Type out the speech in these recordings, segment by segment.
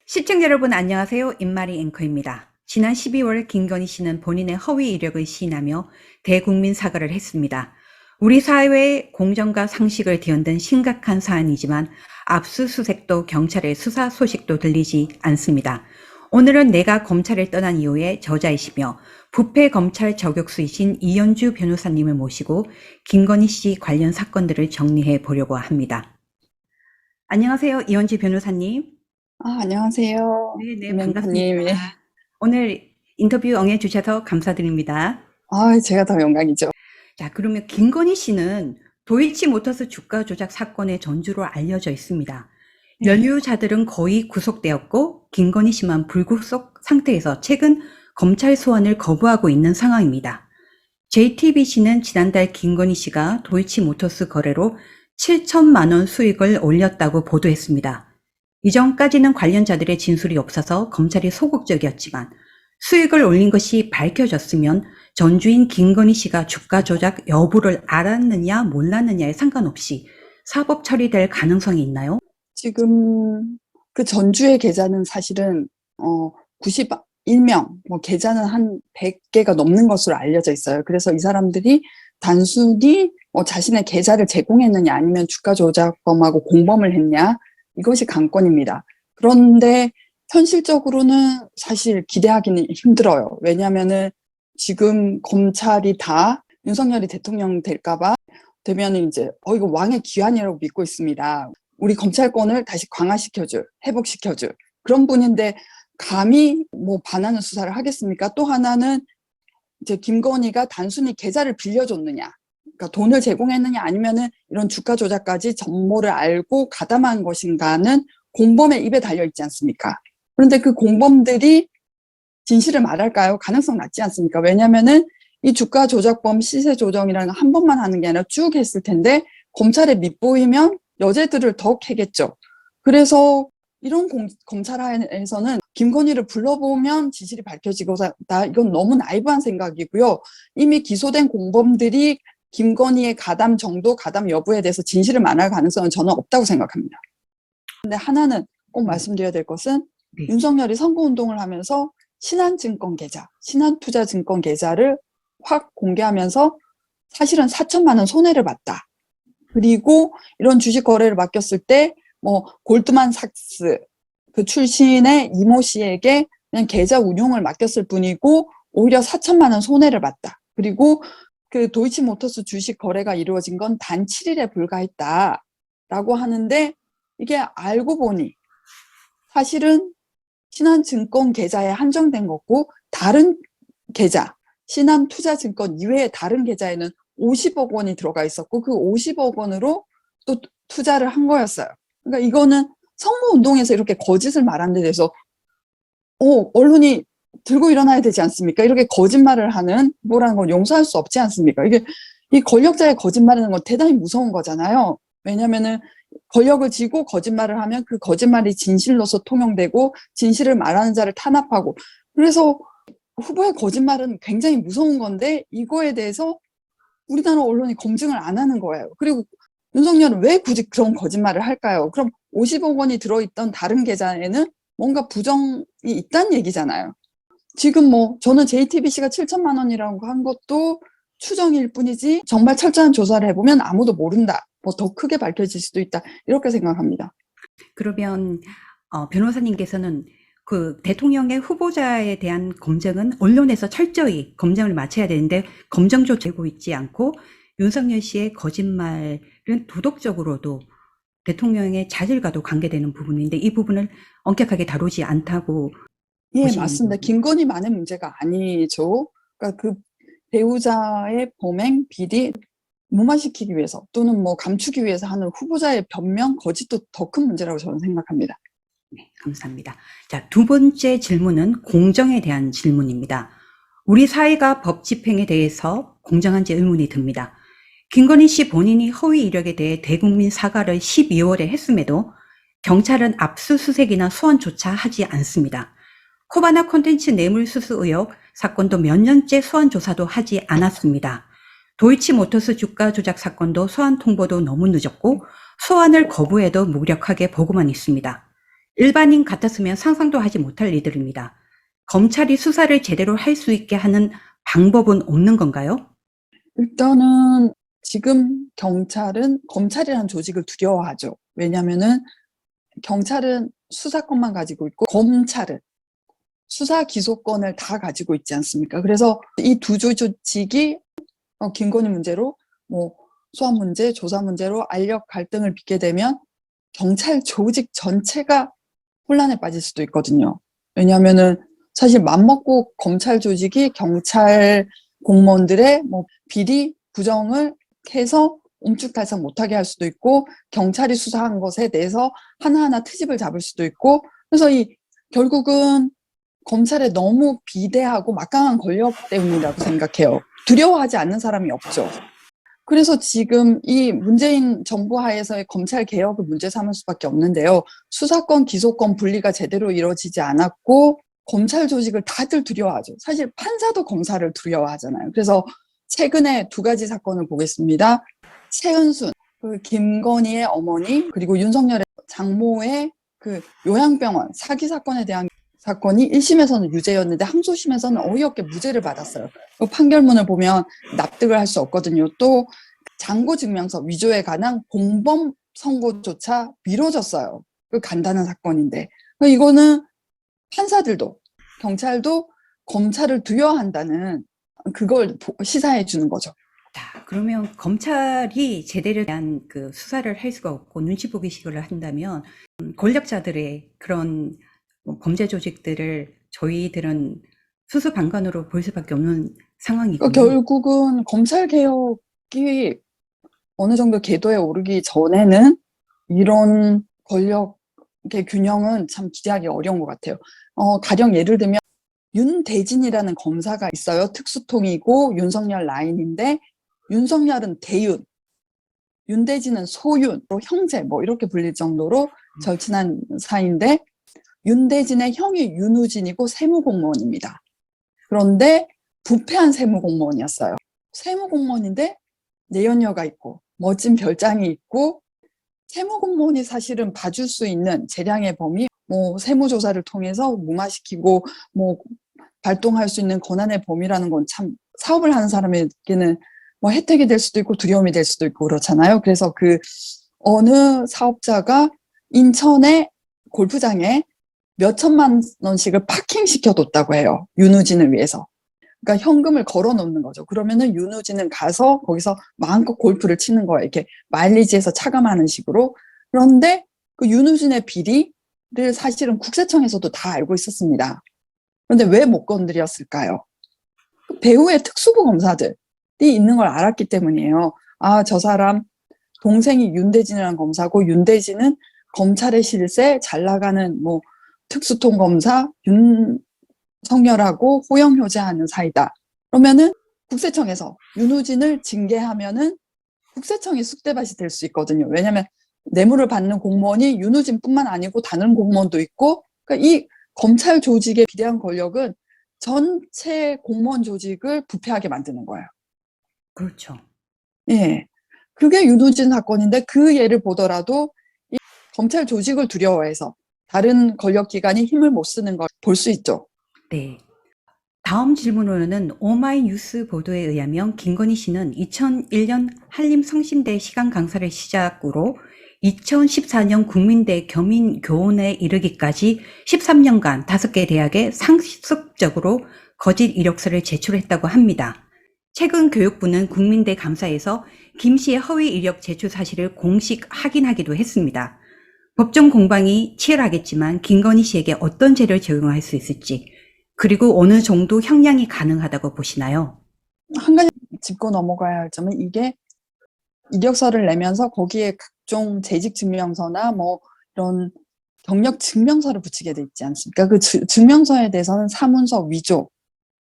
시청자 여러분 안녕하세요. 임마리 앵커입니다. 지난 12월 김건희 씨는 본인의 허위 이력을 시인하며 대국민 사과를 했습니다. 우리 사회의 공정과 상식을 뒤흔든 심각한 사안이지만 압수수색도 경찰의 수사 소식도 들리지 않습니다. 오늘은 내가 검찰을 떠난 이후에 저자이시며 부패 검찰 저격수이신 이현주 변호사님을 모시고 김건희 씨 관련 사건들을 정리해 보려고 합니다. 안녕하세요. 이현주 변호사님. 안녕하세요. 네네, 반갑습니다. 김영파님. 예. 오늘 인터뷰 응해주셔서 감사드립니다. 제가 더 영광이죠. 자, 그러면 김건희 씨는 도이치모터스 주가 조작 사건의 전주로 알려져 있습니다. 네. 연루자들은 거의 구속되었고 김건희 씨만 불구속 상태에서 최근 검찰 소환을 거부하고 있는 상황입니다. JTBC는 지난달 김건희 씨가 도이치모터스 거래로 7천만 원 수익을 올렸다고 보도했습니다. 이전까지는 관련자들의 진술이 없어서 검찰이 소극적이었지만 수익을 올린 것이 밝혀졌으면 전주인 김건희 씨가 주가 조작 여부를 알았느냐 몰랐느냐에 상관없이 사법 처리될 가능성이 있나요? 지금 그 전주의 계좌는 사실은 91명, 계좌는 한 100개가 넘는 것으로 알려져 있어요. 그래서 이 사람들이 단순히 자신의 계좌를 제공했느냐 아니면 주가 조작범하고 공범을 했냐, 이것이 관건입니다. 그런데 현실적으로는 사실 기대하기는 힘들어요. 왜냐하면은 지금 검찰이 다 윤석열이 대통령 될까봐 되면은 이제 이거 왕의 기한이라고 믿고 있습니다. 우리 검찰권을 다시 강화시켜줄, 회복시켜줄 그런 분인데 감히 반하는 수사를 하겠습니까? 또 하나는 이제 김건희가 단순히 계좌를 빌려줬느냐, 그러니까 돈을 제공했느냐 아니면은 이런 주가 조작까지 전모를 알고 가담한 것인가는 공범의 입에 달려 있지 않습니까? 그런데 그 공범들이 진실을 말할까요? 가능성 낮지 않습니까? 왜냐면은 이 주가 조작범 시세 조정이라는 거 한 번만 하는 게 아니라 쭉 했을 텐데 검찰에 밑보이면 여죄들을 더 캐겠죠. 그래서 이런 검찰 하에서는 김건희를 불러보면 진실이 밝혀지고다, 이건 너무 나이브한 생각이고요. 이미 기소된 공범들이 김건희의 가담 정도, 가담 여부에 대해서 진실을 말할 가능성은 저는 없다고 생각합니다. 근데 하나는 꼭 말씀드려야 될 것은 네. 윤석열이 선거운동을 하면서 신한증권 계좌, 신한투자증권 계좌를 확 공개하면서 사실은 4천만 원 손해를 봤다. 그리고 이런 주식 거래를 맡겼을 때 골드만삭스 그 출신의 이모 씨에게 그냥 계좌 운용을 맡겼을 뿐이고 오히려 4천만 원 손해를 봤다. 그리고 그 도이치모터스 주식 거래가 이루어진 건 단 7일에 불과했다라고 하는데 이게 알고 보니 사실은 신한증권 계좌에 한정된 거고 다른 계좌, 신한투자증권 이외의 다른 계좌에는 50억 원이 들어가 있었고 그 50억 원으로 또 투자를 한 거였어요. 그러니까 이거는 선거운동에서 이렇게 거짓을 말한 데 대해서 언론이 들고 일어나야 되지 않습니까? 이렇게 거짓말을 하는 후보라는 건 용서할 수 없지 않습니까? 이게 이 권력자의 거짓말이라는 건 대단히 무서운 거잖아요. 왜냐면은 권력을 쥐고 거짓말을 하면 그 거짓말이 진실로서 통용되고 진실을 말하는 자를 탄압하고, 그래서 후보의 거짓말은 굉장히 무서운 건데 이거에 대해서 우리나라 언론이 검증을 안 하는 거예요. 그리고 윤석열은 왜 굳이 그런 거짓말을 할까요? 그럼 50억 원이 들어있던 다른 계좌에는 뭔가 부정이 있다는 얘기잖아요. 지금 저는 JTBC가 7천만 원이라고 한 것도 추정일 뿐이지 정말 철저한 조사를 해보면 아무도 모른다. 더 크게 밝혀질 수도 있다. 이렇게 생각합니다. 그러면 변호사님께서는 그 대통령의 후보자에 대한 검증은 언론에서 철저히 검증을 마쳐야 되는데 검증조차 되고 있지 않고 윤석열 씨의 거짓말은 도덕적으로도 대통령의 자질과도 관계되는 부분인데 이 부분을 엄격하게 다루지 않다고 예, 보시는 맞습니다. 거죠? 김건희만의 문제가 아니죠. 그러니까 그 배우자의 범행, 비리 무마시키기 위해서 또는 감추기 위해서 하는 후보자의 변명, 거짓도 더 큰 문제라고 저는 생각합니다. 네, 감사합니다. 자, 두 번째 질문은 공정에 대한 질문입니다. 우리 사회가 법 집행에 대해서 공정한지 의문이 듭니다. 김건희 씨 본인이 허위 이력에 대해 대국민 사과를 12월에 했음에도 경찰은 압수수색이나 소환조차 하지 않습니다. 코바나 콘텐츠 뇌물수수 의혹 사건도 몇 년째 소환 조사도 하지 않았습니다. 도이치모터스 주가 조작 사건도 소환 통보도 너무 늦었고 소환을 거부해도 무력하게 보고만 있습니다. 일반인 같았으면 상상도 하지 못할 일들입니다. 검찰이 수사를 제대로 할 수 있게 하는 방법은 없는 건가요? 일단은 지금 경찰은 검찰이라는 조직을 두려워하죠. 왜냐하면은 경찰은 수사권만 가지고 있고 검찰은 수사 기소권을 다 가지고 있지 않습니까? 그래서 이 두 조직이 김건희 문제로 뭐 소환 문제, 조사 문제로 알력 갈등을 빚게 되면 경찰 조직 전체가 혼란에 빠질 수도 있거든요. 왜냐하면은 사실 맘먹고 검찰 조직이 경찰 공무원들의 뭐 비리, 부정을 해서 움쭉달싹 못하게 할 수도 있고 경찰이 수사한 것에 대해서 하나하나 트집을 잡을 수도 있고 그래서 결국은 검찰에 너무 비대하고 막강한 권력 때문이라고 생각해요. 두려워하지 않는 사람이 없죠. 그래서 지금 이 문재인 정부 하에서의 검찰 개혁을 문제 삼을 수밖에 없는데요. 수사권, 기소권 분리가 제대로 이루어지지 않았고 검찰 조직을 다들 두려워하죠. 사실 판사도 검사를 두려워하잖아요. 그래서 최근에 두 가지 사건을 보겠습니다. 최은순, 그 김건희의 어머니, 그리고 윤석열의 장모의 그 요양병원 사기 사건에 대한 사건이 1심에서는 유죄였는데 항소심에서는 어이없게 무죄를 받았어요. 그 판결문을 보면 납득을 할 수 없거든요. 또 장고증명서 위조에 관한 공범 선고조차 미뤄졌어요. 그 간단한 사건인데 이거는 판사들도 경찰도 검찰을 두려워한다는 그걸 시사해 주는 거죠. 자, 그러면 검찰이 제대로 대한 그 수사를 할 수가 없고 눈치 보기식을 한다면 권력자들의 그런 범죄 조직들을 저희들은 수수방관으로 볼 수밖에 없는 상황이군요. 결국은 검찰 개혁이 어느 정도 궤도에 오르기 전에는 이런 권력의 균형은 참 기대하기 어려운 것 같아요. 가령 예를 들면 윤대진이라는 검사가 있어요. 특수통이고 윤석열 라인인데 윤석열은 대윤, 윤대진은 소윤, 형제 뭐 이렇게 불릴 정도로 절친한 사이인데 윤대진의 형이 윤우진이고 세무공무원입니다. 그런데 부패한 세무공무원이었어요. 세무공무원인데 내연녀가 있고 멋진 별장이 있고 세무공무원이 사실은 봐줄 수 있는 재량의 범위, 뭐 세무조사를 통해서 무마시키고 뭐 발동할 수 있는 권한의 범위라는 건 참 사업을 하는 사람에게는 뭐 혜택이 될 수도 있고 두려움이 될 수도 있고 그렇잖아요. 그래서 그 어느 사업자가 인천의 골프장에 몇 천만 원씩을 파킹시켜뒀다고 해요. 윤우진을 위해서. 그러니까 현금을 걸어 놓는 거죠. 그러면은 윤우진은 가서 거기서 마음껏 골프를 치는 거예요. 이렇게 마일리지에서 차감하는 식으로. 그런데 그 윤우진의 비리를 사실은 국세청에서도 다 알고 있었습니다. 그런데 왜 못 건드렸을까요? 그 배후에 특수부 검사들이 있는 걸 알았기 때문이에요. 아, 저 사람 동생이 윤대진이라는 검사고 윤대진은 검찰의 실세 잘 나가는 뭐 특수통 검사 윤석열하고 호영효제하는 사이다. 그러면은 국세청에서 윤우진을 징계하면은 국세청이 쑥대밭이 될 수 있거든요. 왜냐하면 뇌물을 받는 공무원이 윤우진뿐만 아니고 다른 공무원도 있고, 그러니까 이 검찰 조직의 비대한 권력은 전체 공무원 조직을 부패하게 만드는 거예요. 그렇죠. 예, 그게 윤우진 사건인데 그 예를 보더라도 이 검찰 조직을 두려워해서 다른 권력기관이 힘을 못 쓰는 걸 볼 수 있죠. 네. 다음 질문으로는 오마이뉴스 보도에 의하면 김건희 씨는 2001년 한림성심대 시간 강사를 시작으로 2014년 국민대 겸임교원에 이르기까지 13년간 5개 대학에 상습적으로 거짓 이력서를 제출했다고 합니다. 최근 교육부는 국민대 감사에서 김 씨의 허위 이력 제출 사실을 공식 확인하기도 했습니다. 법정 공방이 치열하겠지만 김건희 씨에게 어떤 죄를 적용할 수 있을지, 그리고 어느 정도 형량이 가능하다고 보시나요? 한 가지 짚고 넘어가야 할 점은 이게 이력서를 내면서 거기에 각종 재직 증명서나 뭐 이런 경력 증명서를 붙이게 돼 있지 않습니까? 그 증명서에 대해서는 사문서 위조,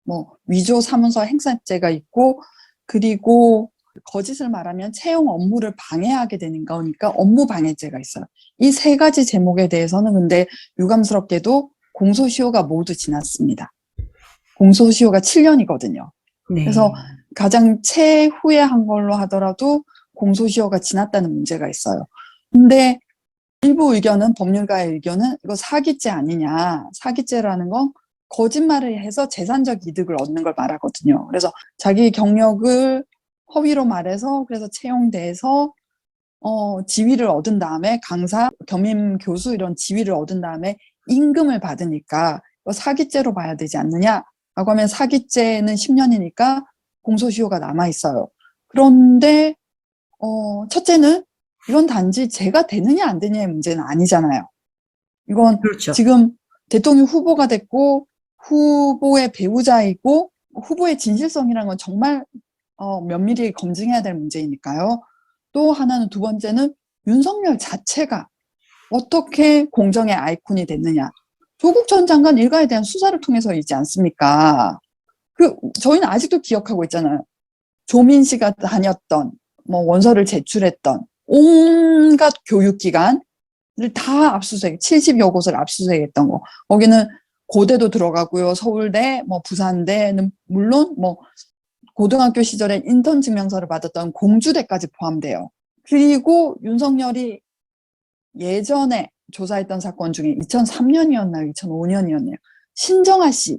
뭐 위조 사문서 행사죄가 있고 그리고 거짓을 말하면 채용 업무를 방해하게 되는 거니까 업무 방해죄가 있어요. 이 세 가지 제목에 대해서는 근데 유감스럽게도 공소시효가 모두 지났습니다. 공소시효가 7년이거든요. 네. 그래서 가장 최후에 한 걸로 하더라도 공소시효가 지났다는 문제가 있어요. 근데 일부 의견은, 법률가의 의견은 이거 사기죄 아니냐. 사기죄라는 건 거짓말을 해서 재산적 이득을 얻는 걸 말하거든요. 그래서 자기 경력을 허위로 말해서 그래서 채용돼서 지위를 얻은 다음에 강사, 겸임 교수 이런 지위를 얻은 다음에 임금을 받으니까 이거 사기죄로 봐야 되지 않느냐라고 하면 사기죄는 10년이니까 공소시효가 남아 있어요. 그런데 첫째는 이건 단지 죄가 되느냐 안 되느냐의 문제는 아니잖아요. 이건 그렇죠. 지금 대통령 후보가 됐고 후보의 배우자이고 후보의 진실성이라는 건 정말 면밀히 검증해야 될 문제이니까요. 또 하나는, 두 번째는 윤석열 자체가 어떻게 공정의 아이콘이 됐느냐. 조국 전 장관 일가에 대한 수사를 통해서이지 않습니까? 저희는 아직도 기억하고 있잖아요. 조민 씨가 다녔던, 원서를 제출했던 온갖 교육기관을 다 압수수색, 70여 곳을 압수수색했던 거. 거기는 고대도 들어가고요. 서울대, 부산대는 물론 고등학교 시절에 인턴 증명서를 받았던 공주대까지 포함돼요. 그리고 윤석열이 예전에 조사했던 사건 중에 2003년이었나요? 2005년이었나요? 신정아 씨에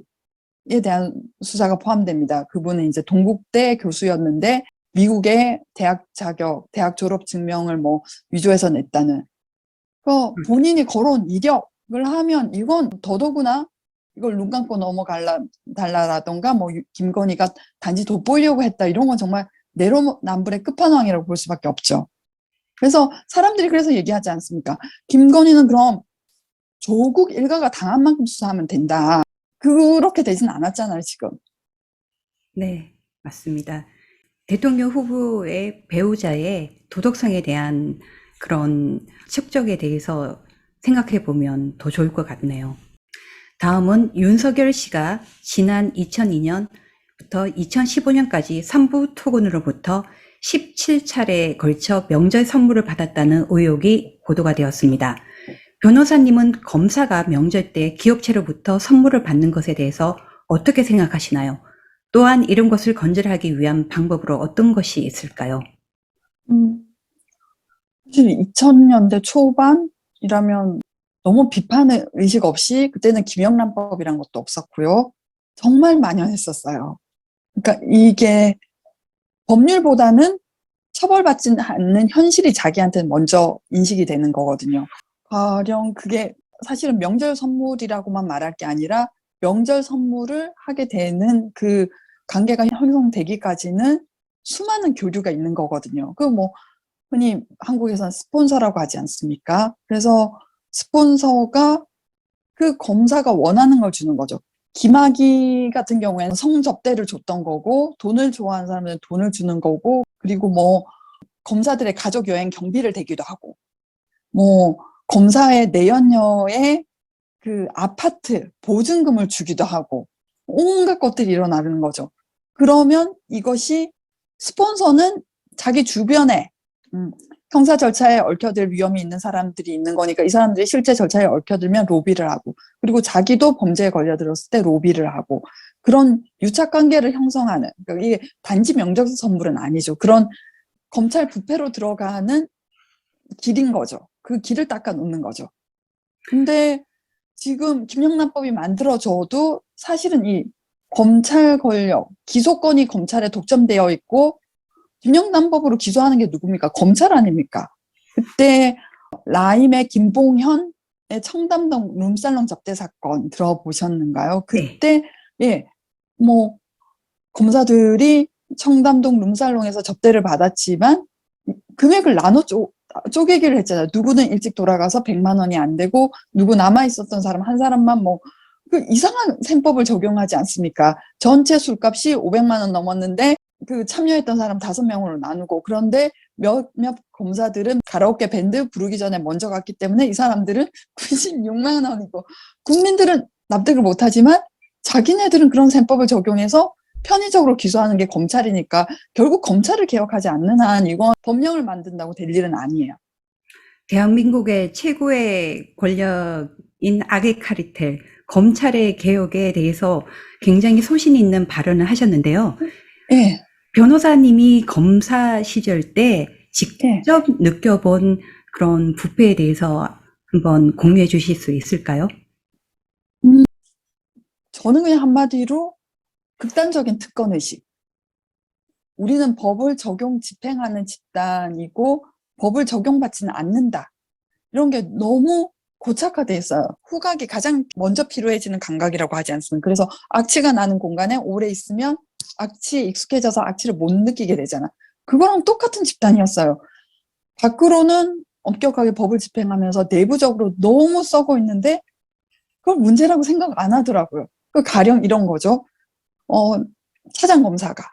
대한 수사가 포함됩니다. 그분은 이제 동국대 교수였는데 미국의 대학 자격, 대학 졸업 증명을 위조해서 냈다는. 본인이 걸어온 이력을 하면 이건 더더구나 이걸 눈 감고 넘어달라라던가 김건희가 단지 돋보이려고 했다 이런 건 정말 내로남불의 끝판왕이라고 볼 수밖에 없죠. 그래서 사람들이 그래서 얘기하지 않습니까? 김건희는 그럼 조국 일가가 당한 만큼 수사하면 된다. 그렇게 되진 않았잖아요, 지금. 네, 맞습니다. 대통령 후보의 배우자의 도덕성에 대한 그런 축적에 대해서 생각해 보면 더 좋을 것 같네요. 다음은 윤석열 씨가 지난 2002년부터 2015년까지 삼부 토건으로부터 17차례에 걸쳐 명절 선물을 받았다는 의혹이 보도가 되었습니다. 변호사님은 검사가 명절 때 기업체로부터 선물을 받는 것에 대해서 어떻게 생각하시나요? 또한 이런 것을 건절하기 위한 방법으로 어떤 것이 있을까요? 사실 2000년대 초반이라면 너무 비판의 의식 없이, 그때는 김영란법이란 것도 없었고요. 정말 만연했었어요. 그러니까 이게 법률보다는 처벌받지 않는 현실이 자기한테는 먼저 인식이 되는 거거든요. 가령 그게 사실은 명절 선물이라고만 말할 게 아니라 명절 선물을 하게 되는 그 관계가 형성되기까지는 수많은 교류가 있는 거거든요. 흔히 한국에서는 스폰서라고 하지 않습니까? 그래서 스폰서가 그 검사가 원하는 걸 주는 거죠. 김학의 같은 경우에는 성접대를 줬던 거고, 돈을 좋아하는 사람들은 돈을 주는 거고, 그리고 검사들의 가족 여행 경비를 대기도 하고, 검사의 내연녀의 그 아파트 보증금을 주기도 하고, 온갖 것들이 일어나는 거죠. 그러면 이것이, 스폰서는 자기 주변에 형사 절차에 얽혀들 위험이 있는 사람들이 있는 거니까 이 사람들이 실제 절차에 얽혀들면 로비를 하고, 그리고 자기도 범죄에 걸려들었을 때 로비를 하고, 그런 유착관계를 형성하는, 그러니까 이게 단지 명절 선물은 아니죠. 그런 검찰 부패로 들어가는 길인 거죠. 그 길을 닦아 놓는 거죠. 근데 지금 김영란법이 만들어져도 사실은 이 검찰 권력, 기소권이 검찰에 독점되어 있고, 김영란법으로 기소하는 게 누굽니까? 검찰 아닙니까? 그때 라임의 김봉현의 청담동 룸살롱 접대 사건 들어보셨는가요? 그때 검사들이 청담동 룸살롱에서 접대를 받았지만 금액을 나눠 쪼개기를 했잖아요. 누구는 일찍 돌아가서 100만 원이 안 되고, 누구 남아있었던 사람 한 사람만 그 이상한 셈법을 적용하지 않습니까? 전체 술값이 500만 원 넘었는데 그 참여했던 사람 5명으로 나누고, 그런데 몇몇 검사들은 가라오케 밴드 부르기 전에 먼저 갔기 때문에 이 사람들은 96만 원이고, 국민들은 납득을 못하지만 자기네들은 그런 셈법을 적용해서 편의적으로 기소하는 게 검찰이니까, 결국 검찰을 개혁하지 않는 한 이건 법령을 만든다고 될 일은 아니에요. 대한민국의 최고의 권력인 악의 카르텔, 검찰의 개혁에 대해서 굉장히 소신 있는 발언을 하셨는데요. 예. 변호사님이 검사 시절 때 직접 느껴본 그런 부패에 대해서 한번 공유해 주실 수 있을까요? 저는 그냥 한마디로 극단적인 특권의식. 우리는 법을 적용 집행하는 집단이고 법을 적용받지는 않는다. 이런 게 너무 고착화돼 있어요. 후각이 가장 먼저 필요해지는 감각이라고 하지 않습니까? 그래서 악취가 나는 공간에 오래 있으면 악취에 익숙해져서 악취를 못 느끼게 되잖아. 그거랑 똑같은 집단이었어요. 밖으로는 엄격하게 법을 집행하면서 내부적으로 너무 썩어 있는데 그걸 문제라고 생각 안 하더라고요. 그 가령 이런 거죠. 차장 검사가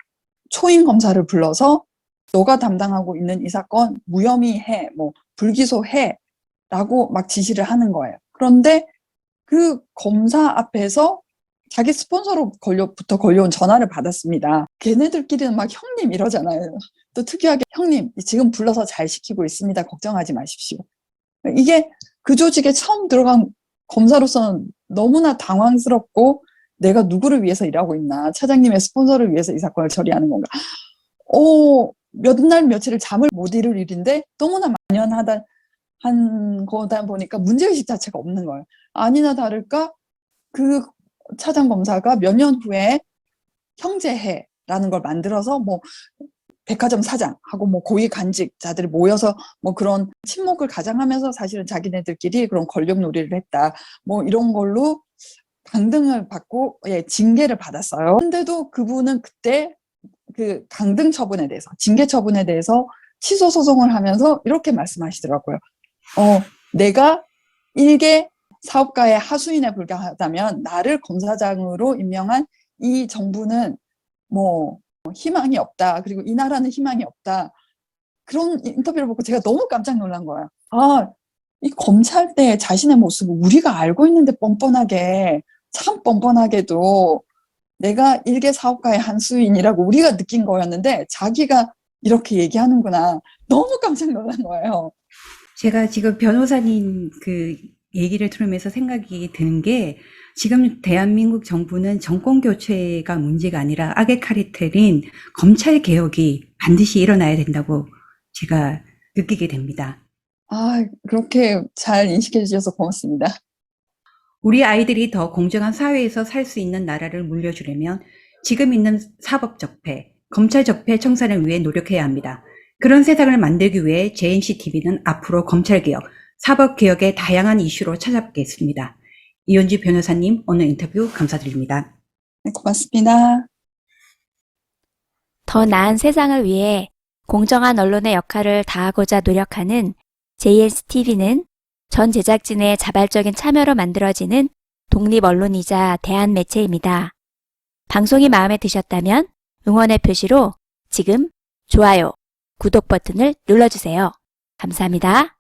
초임 검사를 불러서 너가 담당하고 있는 이 사건 무혐의 해, 뭐 불기소해 라고 막 지시를 하는 거예요. 그런데 그 검사 앞에서 자기 스폰서로부터 걸려온 전화를 받았습니다. 걔네들끼리는 막 형님 이러잖아요. 또 특이하게 형님 지금 불러서 잘 시키고 있습니다. 걱정하지 마십시오. 이게 그 조직에 처음 들어간 검사로서는 너무나 당황스럽고 내가 누구를 위해서 일하고 있나, 차장님의 스폰서를 위해서 이 사건을 처리하는 건가. 몇 날 며칠을 잠을 못 이룰 일인데 너무나 만연하다 한 거다 보니까 문제의식 자체가 없는 거예요. 아니나 다를까 그 차장 검사가 몇 년 후에 형제회라는 걸 만들어서 뭐 백화점 사장하고 뭐 고위 간직자들이 모여서 뭐 그런 친목을 가장하면서 사실은 자기네들끼리 그런 권력 놀이를 했다. 뭐 이런 걸로 강등을 받고 징계를 받았어요. 근데도 그분은 그때 그 강등 처분에 대해서 징계 처분에 대해서 취소 소송을 하면서 이렇게 말씀하시더라고요. 내가 일개 사업가의 하수인에 불과하다면 나를 검사장으로 임명한 이 정부는 뭐 희망이 없다. 그리고 이 나라는 희망이 없다. 그런 인터뷰를 보고 제가 너무 깜짝 놀란 거예요. 이 검찰대 자신의 모습을 우리가 알고 있는데 뻔뻔하게, 참 뻔뻔하게도 내가 일개 사업가의 한수인이라고 우리가 느낀 거였는데 자기가 이렇게 얘기하는구나. 너무 깜짝 놀란 거예요. 제가 지금 변호사님 그 얘기를 들으면서 생각이 드는 게 지금 대한민국 정부는 정권 교체가 문제가 아니라 악의 카르텔인 검찰 개혁이 반드시 일어나야 된다고 제가 느끼게 됩니다. 그렇게 잘 인식해 주셔서 고맙습니다. 우리 아이들이 더 공정한 사회에서 살 수 있는 나라를 물려주려면 지금 있는 사법 적폐, 검찰 적폐 청산을 위해 노력해야 합니다. 그런 세상을 만들기 위해 JNCTV는 앞으로 검찰개혁, 사법개혁의 다양한 이슈로 찾아뵙겠습니다. 이현주 변호사님, 오늘 인터뷰 감사드립니다. 네, 고맙습니다. 더 나은 세상을 위해 공정한 언론의 역할을 다하고자 노력하는 JNCTV는 전 제작진의 자발적인 참여로 만들어지는 독립 언론이자 대한 매체입니다. 방송이 마음에 드셨다면 응원의 표시로 지금 좋아요, 구독 버튼을 눌러주세요. 감사합니다.